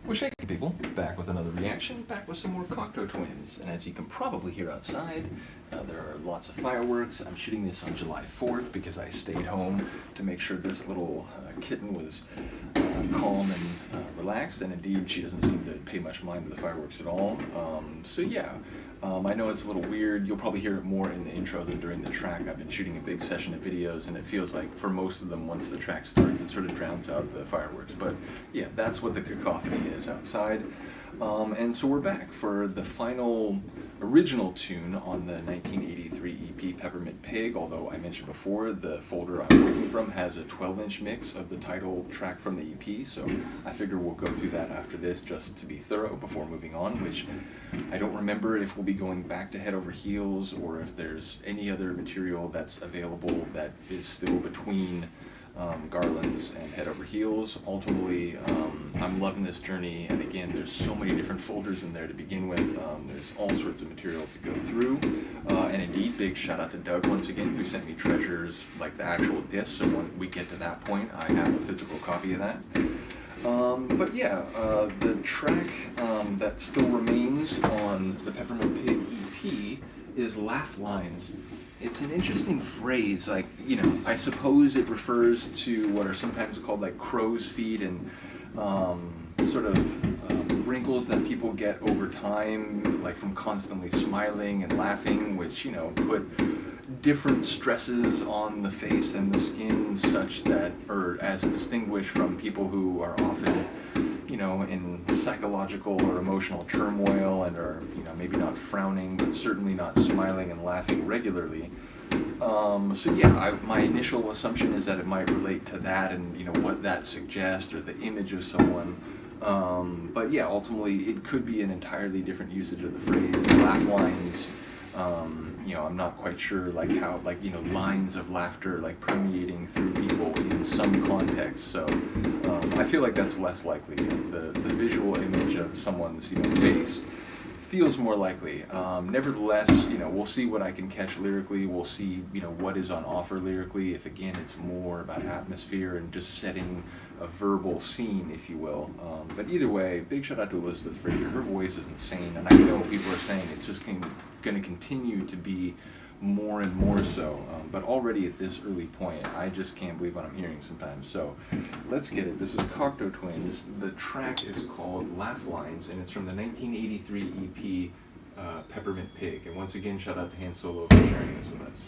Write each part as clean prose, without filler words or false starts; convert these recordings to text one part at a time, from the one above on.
We're shaking people, back with another reaction, back with some more Cocteau Twins. And as you can probably hear outside, there are lots of fireworks. I'm shooting this on July 4th because I stayed home to make sure this little kitten was calm and relaxed, and indeed she doesn't seem to pay much mind to the fireworks at all. I know it's a little weird. You'll probably hear it more in the intro than during the track. I've been shooting a big session of videos, and it feels like for most of them, once the track starts, it sort of drowns out the fireworks. But yeah, that's what the cacophony is outside. And so we're back for the final original tune on the 1983 EP Peppermint Pig, although I mentioned before the folder I'm working from has a 12-inch mix of the title track from the EP, so I figure we'll go through that after this just to be thorough before moving on, which I don't remember if we'll be going back to Head Over Heels or if there's any other material that's available that is still between Garlands and Head Over Heels. Ultimately, I'm loving this journey, and again, there's so many different folders in there to begin with. There's all sorts of material to go through, and indeed, big shout out to Doug once again, who sent me treasures like the actual disc, so when we get to that point, I have a physical copy of that. But yeah, the track that still remains on the Peppermint Pig EP is Laugh Lines. It's an interesting phrase, like, you know, I suppose it refers to what are sometimes called like crow's feet and sort of wrinkles that people get over time, like from constantly smiling and laughing, which, you know, put different stresses on the face and the skin such that, or as distinguished from people who are often, you know, in psychological or emotional turmoil and are, you know, maybe not frowning, but certainly not smiling and laughing regularly. So yeah, my initial assumption is that it might relate to that and, you know, what that suggests or the image of someone. But yeah, ultimately it could be an entirely different usage of the phrase. Laugh lines, you know, I'm not quite sure like how, like, you know, lines of laughter like permeating through people in some context. So I feel like that's less likely. The visual image of someone's, you know, face feels more likely. Nevertheless, you know, we'll see what I can catch lyrically. We'll see, you know, what is on offer lyrically. If again, it's more about atmosphere and just setting a verbal scene, if you will. But either way, big shout out to Elizabeth Fraser. Her voice is insane, and I know people are saying it's just going to continue to be more and more so. But already at this early point, I just can't believe what I'm hearing sometimes. So let's get it. This is Cocteau Twins. The track is called Laugh Lines, and it's from the 1983 EP Peppermint Pig. And once again, shout out to Han Solo for sharing this with us.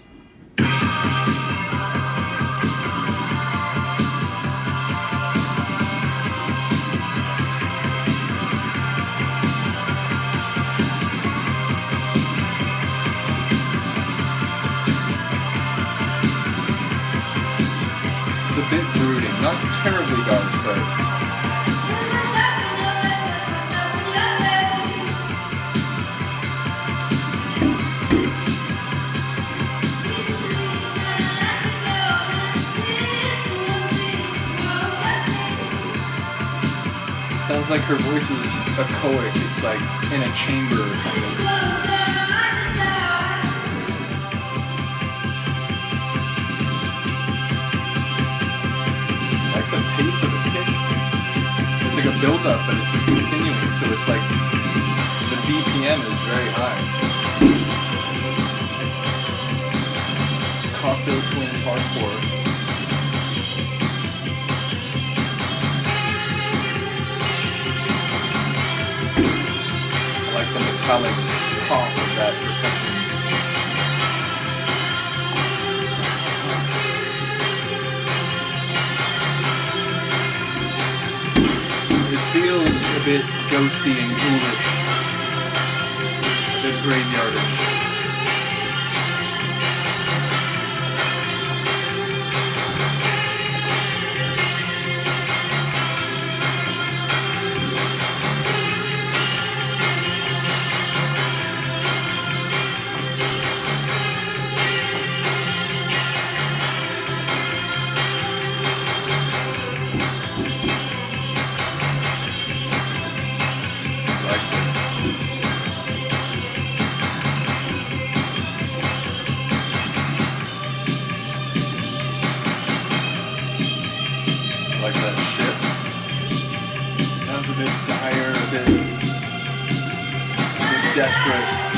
A bit brooding, not terribly dark, but sounds like her voice is echoic. It's like in a chamber or something. The pace of the kick, it's like a build-up, but it's just continuing, so it's like the BPM is very high. Cocteau Twins hardcore. I like the metallic pop of that percussion. Feels a bit ghosty and ghoulish, a bit graveyardish. desperate.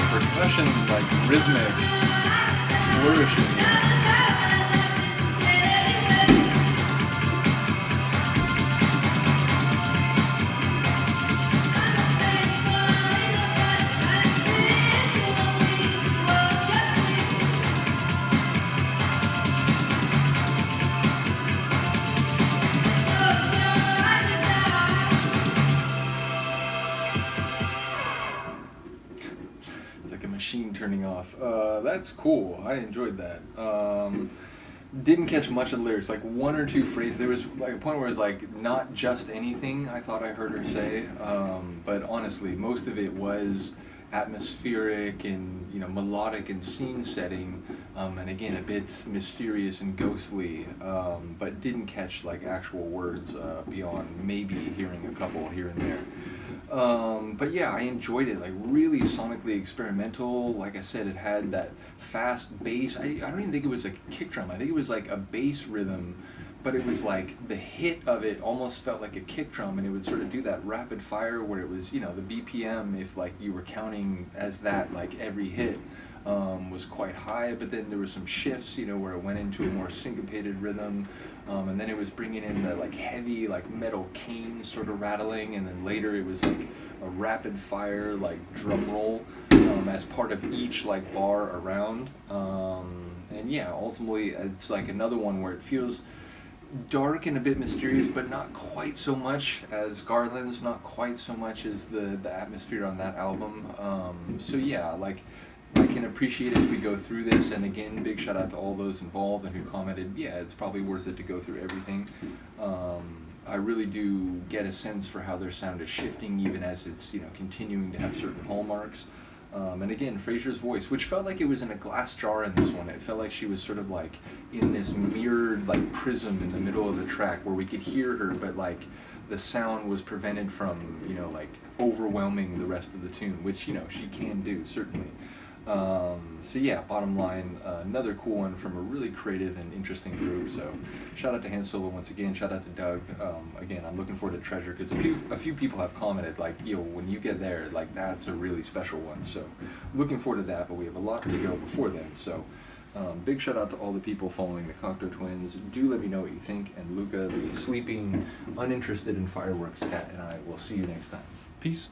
Percussion, like rhythmic flourishing. Machine turning off. That's cool. I enjoyed that. Didn't catch much of the lyrics, like one or two phrases. There was like a point where it was like not just anything I thought I heard her say, but honestly most of it was atmospheric and melodic and scene setting, and again a bit mysterious and ghostly, but didn't catch like actual words beyond maybe hearing a couple here and there. But yeah, I enjoyed it, like really sonically experimental. Like I said, it had that fast bass. I don't even think it was a kick drum. I think it was like a bass rhythm, but it was like the hit of it almost felt like a kick drum, and it would sort of do that rapid fire where it was, the BPM, if like you were counting as that, like every hit was quite high, but then there were some shifts, where it went into a more syncopated rhythm. And then it was bringing in the like heavy like metal canes sort of rattling, and then later it was like a rapid fire like drum roll as part of each like bar around. And yeah, ultimately it's like another one where it feels dark and a bit mysterious, but not quite so much as Garlands, not quite so much as the atmosphere on that album. So yeah, like I can appreciate it as we go through this, and again, big shout out to all those involved and who commented, yeah, it's probably worth it to go through everything. I really do get a sense for how their sound is shifting, even as it's, continuing to have certain hallmarks. And again, Fraser's voice, which felt like it was in a glass jar in this one. It felt like she was sort of like in this mirrored like prism in the middle of the track where we could hear her, but like the sound was prevented from, like overwhelming the rest of the tune, which, she can do, certainly. So yeah, bottom line, another cool one from a really creative and interesting group. So shout out to Han Solo once again, shout out to Doug. Again, I'm looking forward to Treasure, because a few people have commented like, when you get there, like that's a really special one. So looking forward to that, but we have a lot to go before then. So big shout out to all the people following the Cocteau Twins. Do let me know what you think, and Luca, the sleeping, uninterested in fireworks cat, and I will see you next time. Peace.